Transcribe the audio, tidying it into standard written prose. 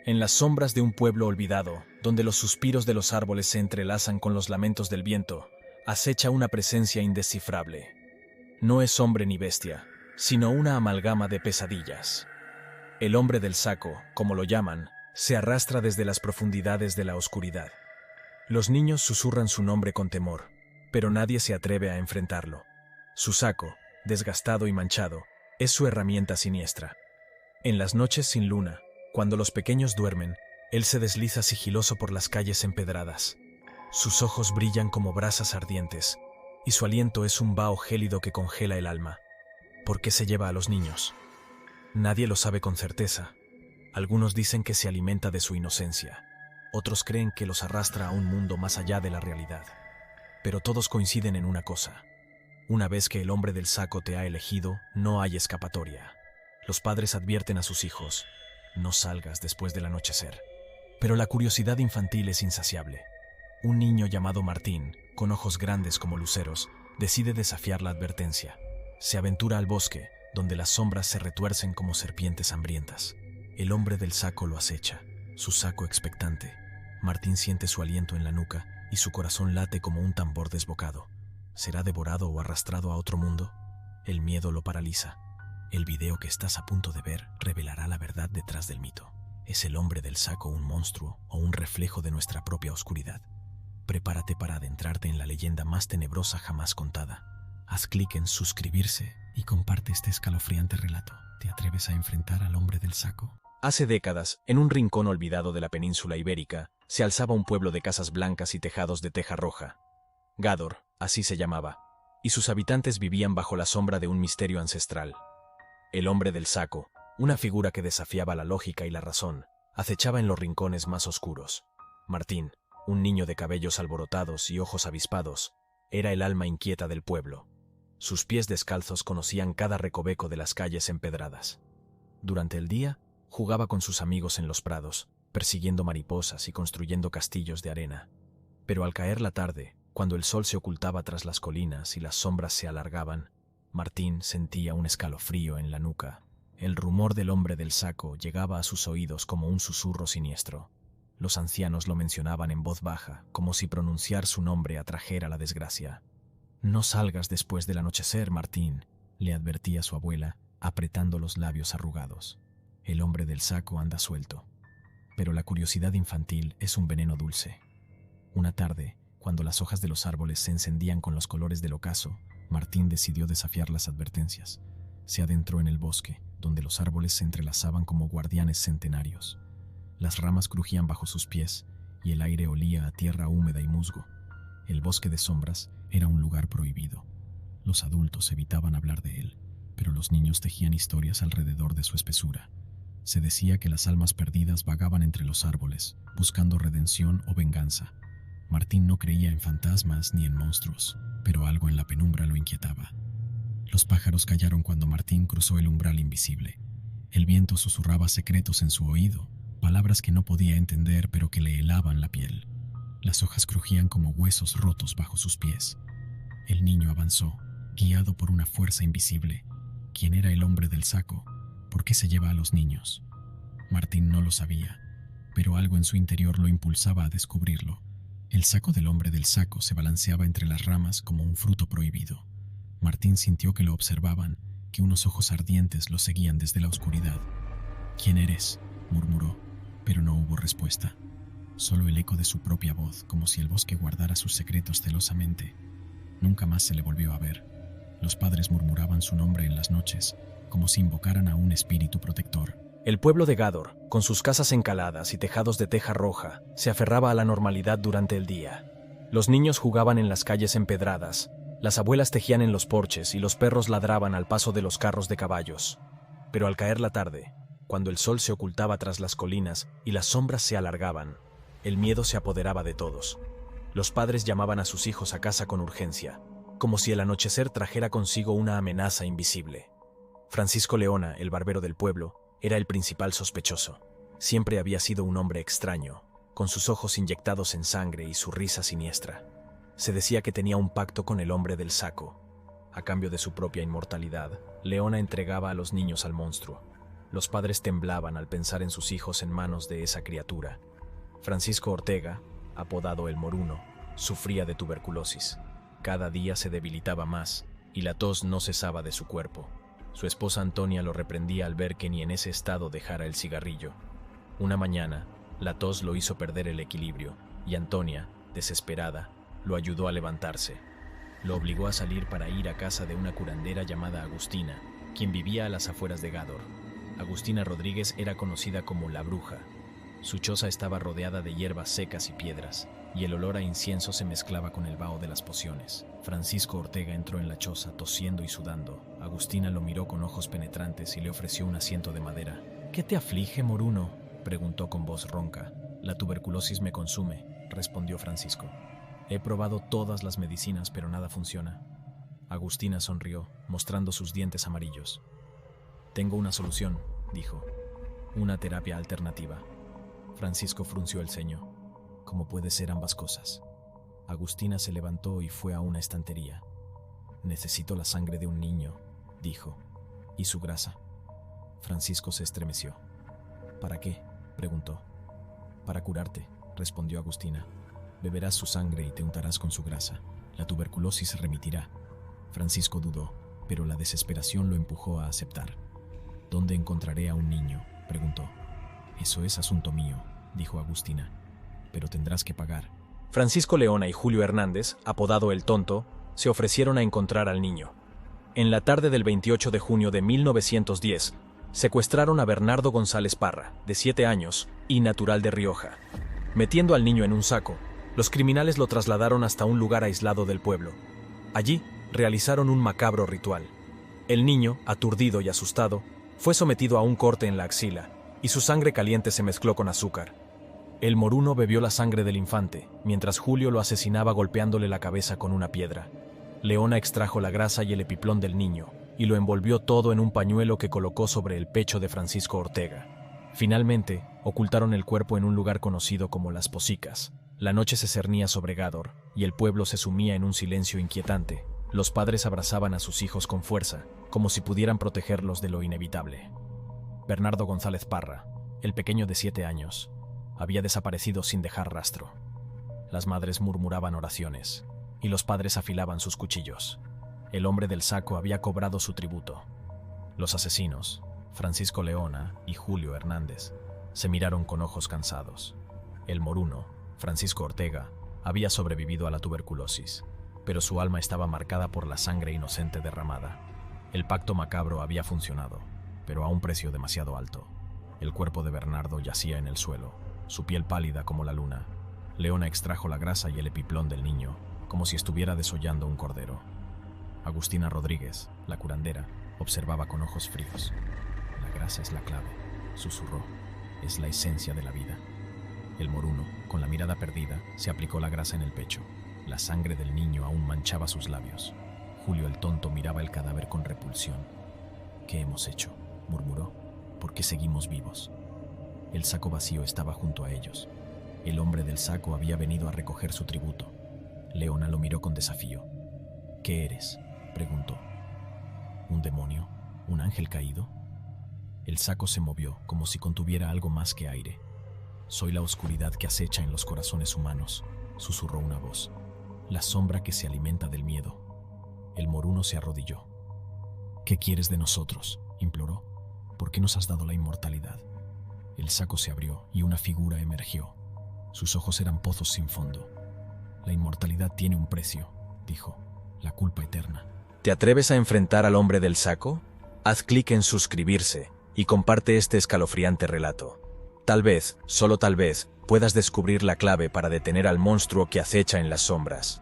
En las sombras de un pueblo olvidado, donde los suspiros de los árboles se entrelazan con los lamentos del viento, acecha una presencia indescifrable. No es hombre ni bestia, sino una amalgama de pesadillas. El hombre del saco, como lo llaman, se arrastra desde las profundidades de la oscuridad. Los niños susurran su nombre con temor, pero nadie se atreve a enfrentarlo. Su saco, desgastado y manchado, es su herramienta siniestra. En las noches sin luna, cuando los pequeños duermen, él se desliza sigiloso por las calles empedradas. Sus ojos brillan como brasas ardientes, y su aliento es un vaho gélido que congela el alma. ¿Por qué se lleva a los niños? Nadie lo sabe con certeza. Algunos dicen que se alimenta de su inocencia. Otros creen que los arrastra a un mundo más allá de la realidad. Pero todos coinciden en una cosa. Una vez que el hombre del saco te ha elegido, no hay escapatoria. Los padres advierten a sus hijos: no salgas después del anochecer. Pero la curiosidad infantil es insaciable. Un niño llamado Martín, con ojos grandes como luceros, decide desafiar la advertencia. Se aventura al bosque, donde las sombras se retuercen como serpientes hambrientas. El hombre del saco lo acecha, su saco expectante. Martín siente su aliento en la nuca y su corazón late como un tambor desbocado. ¿Será devorado o arrastrado a otro mundo? El miedo lo paraliza. El video que estás a punto de ver revelará la verdad detrás del mito. ¿Es el hombre del saco un monstruo o un reflejo de nuestra propia oscuridad? Prepárate para adentrarte en la leyenda más tenebrosa jamás contada. Haz clic en suscribirse y comparte este escalofriante relato. ¿Te atreves a enfrentar al hombre del saco? Hace décadas, en un rincón olvidado de la península ibérica, se alzaba un pueblo de casas blancas y tejados de teja roja. Gádor, así se llamaba, y sus habitantes vivían bajo la sombra de un misterio ancestral. El hombre del saco, una figura que desafiaba la lógica y la razón, acechaba en los rincones más oscuros. Martín, un niño de cabellos alborotados y ojos avispados, era el alma inquieta del pueblo. Sus pies descalzos conocían cada recoveco de las calles empedradas. Durante el día, jugaba con sus amigos en los prados, persiguiendo mariposas y construyendo castillos de arena. Pero al caer la tarde, cuando el sol se ocultaba tras las colinas y las sombras se alargaban, Martín sentía un escalofrío en la nuca. El rumor del hombre del saco llegaba a sus oídos como un susurro siniestro. Los ancianos lo mencionaban en voz baja, como si pronunciar su nombre atrajera la desgracia. «No salgas después del anochecer, Martín», le advertía su abuela, apretando los labios arrugados. El hombre del saco anda suelto. Pero la curiosidad infantil es un veneno dulce. Una tarde, cuando las hojas de los árboles se encendían con los colores del ocaso, Martín decidió desafiar las advertencias. Se adentró en el bosque, donde los árboles se entrelazaban como guardianes centenarios. Las ramas crujían bajo sus pies y el aire olía a tierra húmeda y musgo. El bosque de sombras era un lugar prohibido. Los adultos evitaban hablar de él, pero los niños tejían historias alrededor de su espesura. Se decía que las almas perdidas vagaban entre los árboles, buscando redención o venganza. Martín no creía en fantasmas ni en monstruos, pero algo en la penumbra lo inquietaba. Los pájaros callaron cuando Martín cruzó el umbral invisible. El viento susurraba secretos en su oído, palabras que no podía entender pero que le helaban la piel. Las hojas crujían como huesos rotos bajo sus pies. El niño avanzó, guiado por una fuerza invisible. ¿Quién era el hombre del saco? ¿Por qué se lleva a los niños? Martín no lo sabía, pero algo en su interior lo impulsaba a descubrirlo. El saco del hombre del saco se balanceaba entre las ramas como un fruto prohibido. Martín sintió que lo observaban, que unos ojos ardientes lo seguían desde la oscuridad. «¿Quién eres?», murmuró, pero no hubo respuesta. Solo el eco de su propia voz, como si el bosque guardara sus secretos celosamente. Nunca más se le volvió a ver. Los padres murmuraban su nombre en las noches, como si invocaran a un espíritu protector. El pueblo de Gádor, con sus casas encaladas y tejados de teja roja, se aferraba a la normalidad durante el día. Los niños jugaban en las calles empedradas, las abuelas tejían en los porches y los perros ladraban al paso de los carros de caballos. Pero al caer la tarde, cuando el sol se ocultaba tras las colinas y las sombras se alargaban, el miedo se apoderaba de todos. Los padres llamaban a sus hijos a casa con urgencia, como si el anochecer trajera consigo una amenaza invisible. Francisco Leona, el barbero del pueblo, era el principal sospechoso. Siempre había sido un hombre extraño, con sus ojos inyectados en sangre y su risa siniestra. Se decía que tenía un pacto con el hombre del saco. A cambio de su propia inmortalidad, Leona entregaba a los niños al monstruo. Los padres temblaban al pensar en sus hijos en manos de esa criatura. Francisco Ortega, apodado el Moruno, sufría de tuberculosis. Cada día se debilitaba más y la tos no cesaba de su cuerpo. Su esposa Antonia lo reprendía al ver que ni en ese estado dejara el cigarrillo. Una mañana, la tos lo hizo perder el equilibrio y Antonia, desesperada, lo ayudó a levantarse. Lo obligó a salir para ir a casa de una curandera llamada Agustina, quien vivía a las afueras de Gádor. Agustina Rodríguez era conocida como la Bruja. Su choza estaba rodeada de hierbas secas y piedras, y el olor a incienso se mezclaba con el vaho de las pociones. Francisco Ortega entró en la choza tosiendo y sudando. Agustina lo miró con ojos penetrantes y le ofreció un asiento de madera. «¿Qué te aflige, Moruno?», preguntó con voz ronca. «La tuberculosis me consume», respondió Francisco. «He probado todas las medicinas, pero nada funciona». Agustina sonrió, mostrando sus dientes amarillos. «Tengo una solución», dijo. «Una terapia alternativa». Francisco frunció el ceño. «¿Cómo puede ser ambas cosas?». Agustina se levantó y fue a una estantería. «Necesito la sangre de un niño», dijo. «¿Y su grasa?». Francisco se estremeció. «¿Para qué?», preguntó. «Para curarte», respondió Agustina. «Beberás su sangre y te untarás con su grasa. La tuberculosis remitirá». Francisco dudó, pero la desesperación lo empujó a aceptar. «¿Dónde encontraré a un niño?», preguntó. «Eso es asunto mío», dijo Agustina. «Pero tendrás que pagar». Francisco Leona y Julio Hernández, apodado El Tonto, se ofrecieron a encontrar al niño. En la tarde del 28 de junio de 1910, secuestraron a Bernardo González Parra, de 7 años, y natural de Rioja. Metiendo al niño en un saco, los criminales lo trasladaron hasta un lugar aislado del pueblo. Allí, realizaron un macabro ritual. El niño, aturdido y asustado, fue sometido a un corte en la axila, y su sangre caliente se mezcló con azúcar. El Moruno bebió la sangre del infante, mientras Julio lo asesinaba golpeándole la cabeza con una piedra. Leona extrajo la grasa y el epiplón del niño, y lo envolvió todo en un pañuelo que colocó sobre el pecho de Francisco Ortega. Finalmente, ocultaron el cuerpo en un lugar conocido como Las Posicas. La noche se cernía sobre Gádor, y el pueblo se sumía en un silencio inquietante. Los padres abrazaban a sus hijos con fuerza, como si pudieran protegerlos de lo inevitable. Bernardo González Parra, el pequeño de 7 años, había desaparecido sin dejar rastro. Las madres murmuraban oraciones, y los padres afilaban sus cuchillos. El hombre del saco había cobrado su tributo. Los asesinos, Francisco Leona y Julio Hernández, se miraron con ojos cansados. El Moruno, Francisco Ortega, había sobrevivido a la tuberculosis, pero su alma estaba marcada por la sangre inocente derramada. El pacto macabro había funcionado, pero a un precio demasiado alto. El cuerpo de Bernardo yacía en el suelo, su piel pálida como la luna. Leona extrajo la grasa y el epiplón del niño, como si estuviera desollando un cordero. Agustina Rodríguez, la curandera, observaba con ojos fríos. «La grasa es la clave», susurró. «Es la esencia de la vida». El Moruno, con la mirada perdida, se aplicó la grasa en el pecho. La sangre del niño aún manchaba sus labios. Julio el Tonto miraba el cadáver con repulsión. «¿Qué hemos hecho?», murmuró. «¿Por qué seguimos vivos?». El saco vacío estaba junto a ellos. El hombre del saco había venido a recoger su tributo. Leona lo miró con desafío. «¿Qué eres?», preguntó. «¿Un demonio? ¿Un ángel caído?». El saco se movió como si contuviera algo más que aire. «Soy la oscuridad que acecha en los corazones humanos», susurró una voz. «La sombra que se alimenta del miedo». El Moruno se arrodilló. «¿Qué quieres de nosotros?», imploró. «¿Por qué nos has dado la inmortalidad?». El saco se abrió y una figura emergió. Sus ojos eran pozos sin fondo. «La inmortalidad tiene un precio», dijo. «La culpa eterna». ¿Te atreves a enfrentar al hombre del saco? Haz clic en suscribirse y comparte este escalofriante relato. Tal vez, solo tal vez, puedas descubrir la clave para detener al monstruo que acecha en las sombras.